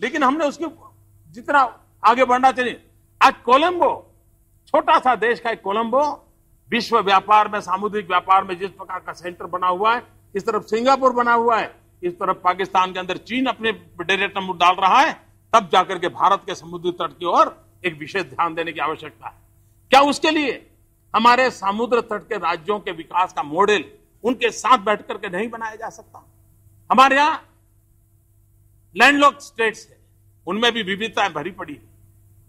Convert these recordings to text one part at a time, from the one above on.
लेकिन हमने उसकी जितना आगे बढ़ना चाहिए। आज कोलंबो, छोटा सा देश का एक कोलंबो, विश्व व्यापार में, सामुद्रिक व्यापार में जिस प्रकार का सेंटर बना हुआ है, इस तरफ सिंगापुर बना हुआ है, इस तरफ पाकिस्तान के अंदर चीन अपने डायरेक्ट नंबर डाल रहा है, तब जाकर के भारत के समुद्री तट की ओर एक विशेष ध्यान देने की आवश्यकता है। क्या उसके लिए हमारे समुद्र तट के राज्यों के विकास का मॉडल उनके साथ बैठ करके नहीं बनाया जा सकता? हमारे यहां लैंडलॉक्ड स्टेट्स है, उनमें भी विविधताएं भरी पड़ी है।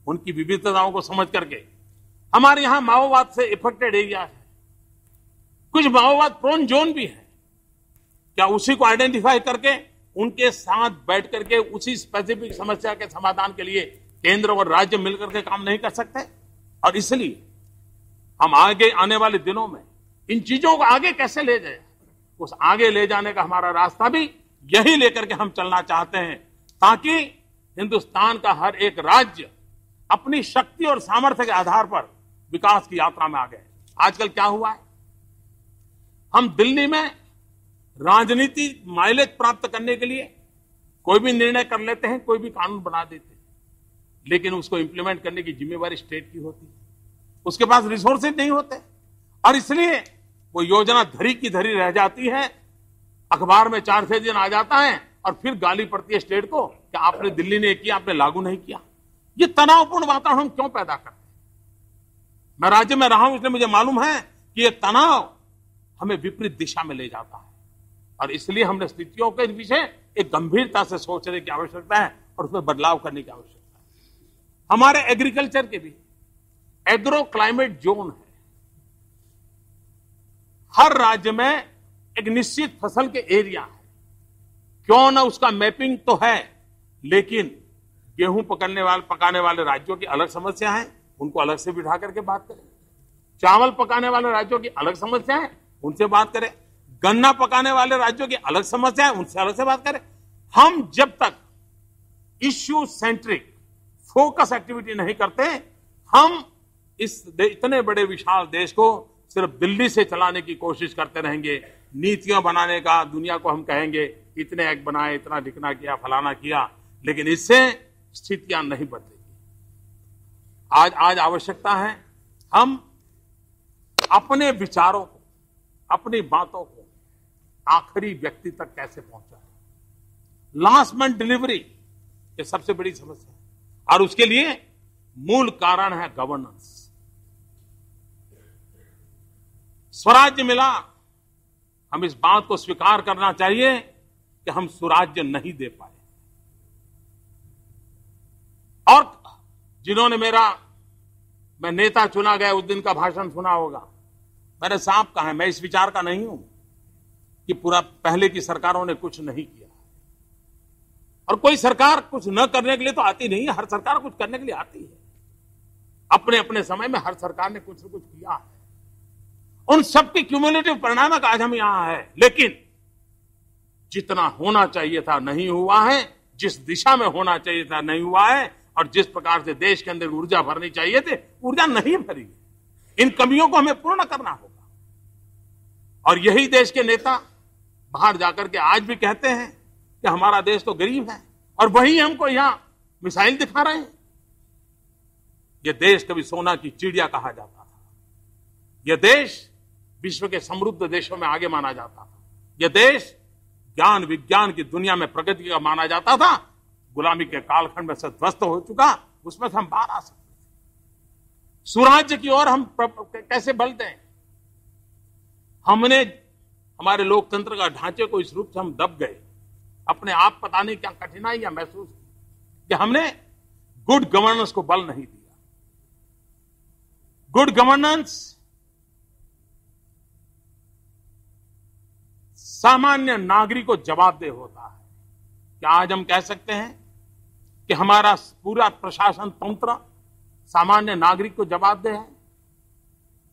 उनकी विविधताओं को समझ करके, हमारे यहां माओवाद से इफेक्टेड एरिया है, कुछ माओवाद प्रोन जोन भी है, क्या उसी को आइडेंटिफाई करके उनके साथ बैठ करके उसी स्पेसिफिक समस्या के समाधान के लिए केंद्र और राज्य मिलकर के काम नहीं कर सकते? और इसलिए हम आगे आने वाले दिनों में इन चीजों को आगे कैसे ले जाए, उस आगे ले जाने का हमारा रास्ता भी यही लेकर के हम चलना चाहते हैं, ताकि हिंदुस्तान का हर एक राज्य अपनी शक्ति और सामर्थ्य के आधार पर विकास की यात्रा में आ गए। आजकल क्या हुआ है, हम दिल्ली में राजनीति माइलेज प्राप्त करने के लिए कोई भी निर्णय कर लेते हैं, कोई भी कानून बना देते हैं, लेकिन उसको इंप्लीमेंट करने की जिम्मेवारी स्टेट की होती है। उसके पास रिसोर्सेज नहीं होते और इसलिए वो योजना धरी की धरी रह जाती है, अखबार में 4-6 दिन आ जाता है और फिर गाली पड़ती है स्टेट को कि आपने दिल्ली ने किया, आपने लागू नहीं किया। ये तनावपूर्ण वातावरण हम क्यों पैदा करते हैं? मैं राज्य में रहा हूं, इसलिए मुझे मालूम है कि ये तनाव हमें विपरीत दिशा में ले जाता है और इसलिए हमने स्थितियों के विषय एक गंभीरता से सोचने की आवश्यकता है और उसमें बदलाव करने की आवश्यकता है। हमारे एग्रीकल्चर के भी एग्रो क्लाइमेट जोन है, हर राज्य में एक निश्चित फसल के एरिया है, क्यों ना उसका मैपिंग तो है, लेकिन गेहूं पकाने वाले राज्यों की अलग समस्या है, उनको अलग से बिठा करके बात करें। चावल पकाने वाले राज्यों की अलग समस्या है, उनसे बात करें। गन्ना पकाने वाले राज्यों की अलग समस्या है, उनसे अलग से बात करें। हम जब तक इश्यू सेंट्रिक फोकस एक्टिविटी नहीं करते, हम इस इतने बड़े विशाल देश को सिर्फ दिल्ली से चलाने की कोशिश करते रहेंगे। नीतियां बनाने का दुनिया को हम कहेंगे इतने एक्ट बनाए, इतना लिखना किया, फलाना किया, लेकिन इससे स्थितियां नहीं बदलेगी। आज आवश्यकता है हम अपने विचारों को, अपनी बातों को आखिरी व्यक्ति तक कैसे पहुंचाएं। लास्ट मिनट डिलीवरी ये सबसे बड़ी समस्या है और उसके लिए मूल कारण है गवर्नेंस। स्वराज्य मिला, हम इस बात को स्वीकार करना चाहिए कि हम सुराज्य नहीं दे पाए। और जिन्होंने मैं नेता चुना गया उस दिन का भाषण सुना होगा, मैंने साफ कहा है, मैं इस विचार का नहीं हूं कि पूरा पहले की सरकारों ने कुछ नहीं किया और कोई सरकार कुछ न करने के लिए तो आती नहीं है, हर सरकार कुछ करने के लिए आती है। अपने अपने समय में हर सरकार ने कुछ न कुछ किया है, उन सबके क्यूमुलेटिव परिणाम का आज हम यहां है। लेकिन जितना होना चाहिए था नहीं हुआ है, जिस दिशा में होना चाहिए था नहीं हुआ है, और जिस प्रकार से देश के अंदर ऊर्जा भरनी चाहिए थी, ऊर्जा नहीं भरी। इन कमियों को हमें पूर्ण करना होगा और यही देश के नेता बाहर जाकर के आज भी कहते हैं कि हमारा देश तो गरीब है और वही हमको यहां मिसाइल दिखा रहे हैं। यह देश कभी सोना की चिड़िया कहा जाता था, यह देश विश्व के समृद्ध देशों में आगे माना जाता था, यह देश ज्ञान विज्ञान की दुनिया में प्रगति का माना जाता था। गुलामी के कालखंड में से ध्वस्त हो चुका, उसमें से हम बाहर आ सकते। सुराज्य की ओर हम कैसे बल दें? हमारे लोकतंत्र का ढांचे को इस रूप से हम दब गए, अपने आप पता नहीं क्या कठिनाइयां महसूस की कि हमने गुड गवर्नेंस को बल नहीं दिया। गुड गवर्नेंस सामान्य नागरिक को जवाबदेह होता है। क्या आज हम कह सकते हैं कि हमारा पूरा प्रशासन तंत्र सामान्य नागरिक को जवाबदेह है?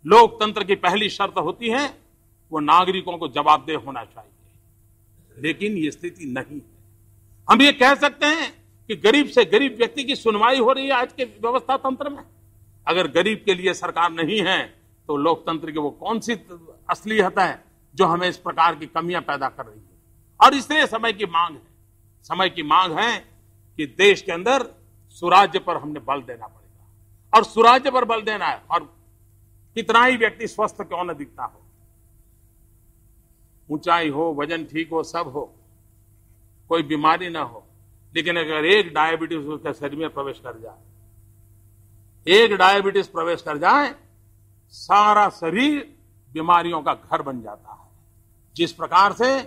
लोकतंत्र की पहली शर्त होती है वो नागरिकों को जवाबदेह होना चाहिए, लेकिन ये स्थिति नहीं है। हम ये कह सकते हैं कि गरीब से गरीब व्यक्ति की सुनवाई हो रही है आज के व्यवस्था तंत्र में। अगर गरीब के लिए सरकार नहीं है तो लोकतंत्र की वो कौन सी असलियत है जो हमें इस प्रकार की कमियां पैदा कर रही है? और इसलिए समय की मांग है कि देश के अंदर सुराज्य पर हमने बल देना पड़ेगा। और सुराज्य पर बल देना है, और कितना ही व्यक्ति स्वस्थ क्यों न दिखता हो, ऊंचाई हो, वजन ठीक हो, सब हो, कोई बीमारी ना हो, लेकिन अगर एक डायबिटीज उसके शरीर में प्रवेश कर जाए, एक डायबिटीज प्रवेश कर जाए, सारा शरीर बीमारियों का घर बन जाता है। जिस प्रकार से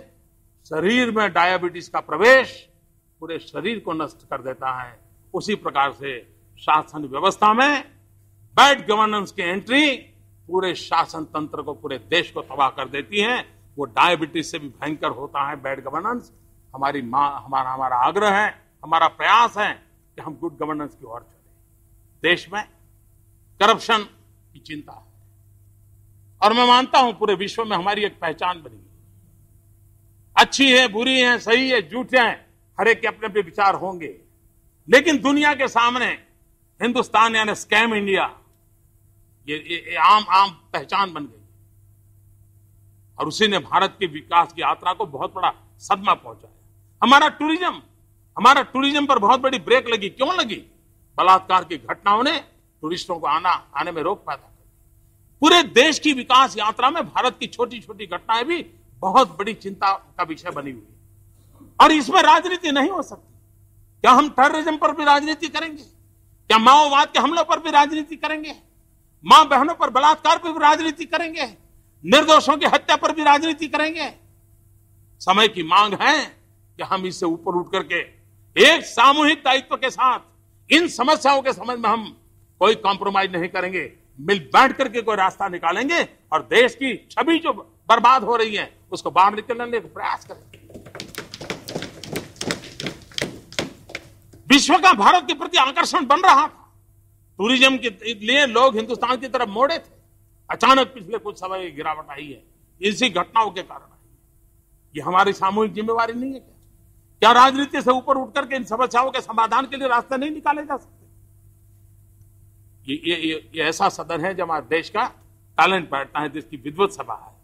शरीर में डायबिटीज का प्रवेश पूरे शरीर को नष्ट कर देता है, उसी प्रकार से शासन व्यवस्था में बैड गवर्नेंस की एंट्री पूरे शासन तंत्र को, पूरे देश को तबाह कर देती है। वो डायबिटीज से भी भयंकर होता है बैड गवर्नेंस। हमारा आग्रह है, हमारा प्रयास है कि हम गुड गवर्नेंस की ओर चले। देश में करप्शन की चिंता है, और मैं मानता हूं पूरे विश्व में हमारी एक पहचान बनी है। अच्छी है, बुरी है, सही है, झूठे हैं, हर एक के अपने अपने विचार होंगे, लेकिन दुनिया के सामने हिंदुस्तान यानी स्कैम इंडिया ये आम पहचान बन गई, और उसी ने भारत की विकास की यात्रा को बहुत बड़ा सदमा पहुंचाया। हमारा टूरिज्म पर बहुत बड़ी ब्रेक लगी। क्यों लगी? बलात्कार की घटनाओं ने टूरिस्टों को आने में रोक पैदा कर। पूरे देश की विकास यात्रा में भारत की छोटी छोटी घटनाएं भी बहुत बड़ी चिंता का विषय बनी हुई है, और इसमें राजनीति नहीं हो सकती। क्या हम टेररिज्म पर भी राजनीति करेंगे? क्या माओवाद के हमलों पर भी राजनीति करेंगे? मां बहनों पर बलात्कार पर भी राजनीति करेंगे? निर्दोषों की हत्या पर भी राजनीति करेंगे? समय की मांग है कि हम इससे ऊपर उठ करके एक सामूहिक दायित्व के साथ इन समस्याओं के संबंध में हम कोई कॉम्प्रोमाइज नहीं करेंगे, मिल बैठ करके कोई रास्ता निकालेंगे, और देश की छवि जो बर्बाद हो रही है उसको बाहर निकलने का प्रयास करेंगे। विश्व का भारत के प्रति आकर्षण बन रहा था, टूरिज्म के लिए लोग हिंदुस्तान की तरफ मोड़े थे। अचानक पिछले कुछ समय गिरावट आई है, इसी घटनाओं के कारण आई है। ये हमारी सामूहिक जिम्मेवारी नहीं है क्या राजनीति से ऊपर उठ करके इन समस्याओं के समाधान के लिए रास्ते नहीं निकाले जा सकते? ये ऐसा सदन है जब हमारे देश का टैलेंट बैठता है, देश की विद्वत सभा है।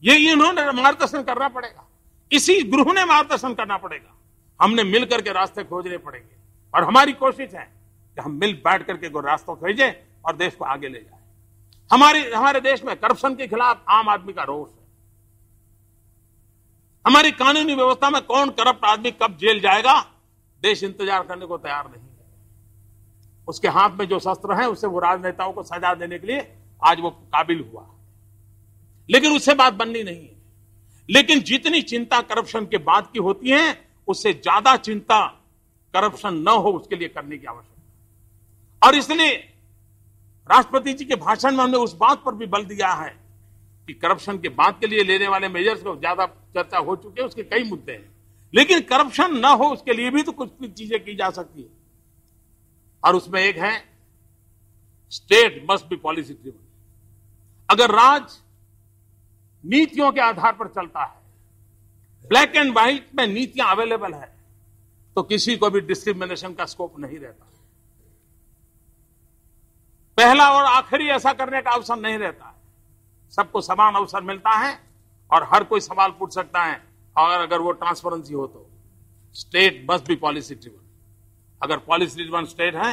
ये इन्होंने मार्गदर्शन करना पड़ेगा, इसी गृह ने मार्गदर्शन करना पड़ेगा। हमने मिल करके रास्ते खोजने पड़ेंगे, और हमारी कोशिश है कि हम मिल बैठ करके कोई रास्ता खोजें और देश को आगे ले जाए। हमारे देश में करप्शन के खिलाफ आम आदमी का रोष है। हमारी कानूनी व्यवस्था में कौन करप्ट आदमी कब जेल जाएगा, देश इंतजार करने को तैयार नहीं है। उसके हाथ में जो शस्त्र है उससे वो राजनेताओं को सजा देने के लिए आज वो काबिल हुआ, लेकिन उससे बात बननी नहीं है। लेकिन जितनी चिंता करप्शन के बाद की होती है, उससे ज्यादा चिंता करप्शन न हो उसके लिए करने की आवश्यकता। और इसलिए राष्ट्रपति जी के भाषण में हमने उस बात पर भी बल दिया है कि करप्शन के बाद के लिए लेने वाले मेजर्स को ज्यादा चर्चा हो चुकी है, उसके कई मुद्दे हैं, लेकिन करप्शन न हो उसके लिए भी तो कुछ चीजें की जा सकती है। और उसमें एक है state must be policy driven. अगर राज नीतियों के आधार पर चलता है, ब्लैक एंड व्हाइट में नीतियां अवेलेबल है, तो किसी को भी डिस्क्रिमिनेशन का स्कोप नहीं रहता। पहला और आखिरी ऐसा करने का अवसर नहीं रहता है, सबको समान अवसर मिलता है और हर कोई सवाल पूछ सकता है, और अगर वो ट्रांसपेरेंसी हो तो state must be policy driven. अगर पॉलिसी ड्रिवन स्टेट है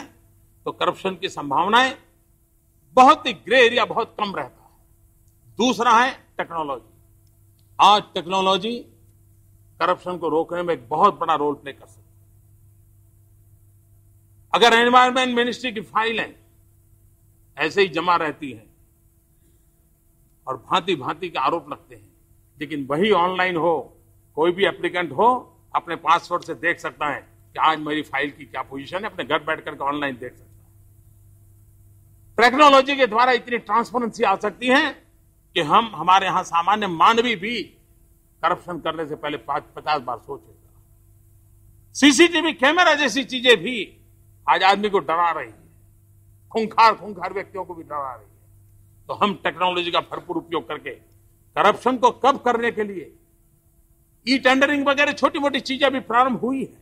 तो करप्शन की संभावनाएं बहुत ही ग्रे एरिया बहुत कम रहता है। दूसरा है टेक्नोलॉजी। आज टेक्नोलॉजी करप्शन को रोकने में एक बहुत बड़ा रोल प्ले कर सकती है। अगर एनवायरमेंट मिनिस्ट्री की फाइलें ऐसे ही जमा रहती हैं और भांति भांति के आरोप लगते हैं, लेकिन वही ऑनलाइन हो, कोई भी एप्लीकेंट हो अपने पासवर्ड से देख सकता है कि आज मेरी फाइल की क्या पोजीशन है, अपने घर बैठ करके ऑनलाइन देख सकता है। टेक्नोलॉजी के द्वारा इतनी ट्रांसपेरेंसी आ सकती है कि हमारे यहां सामान्य मानवी भी करप्शन करने से पहले 50 बार सोचेगा। सीसीटीवी कैमरा जैसी चीजें भी आज आदमी को डरा रही है, खूंखार व्यक्तियों को भी डरा रही है। तो हम टेक्नोलॉजी का भरपूर उपयोग करके करप्शन को कम करने के लिए ई टेंडरिंग वगैरह छोटी मोटी चीजें भी प्रारंभ हुई है,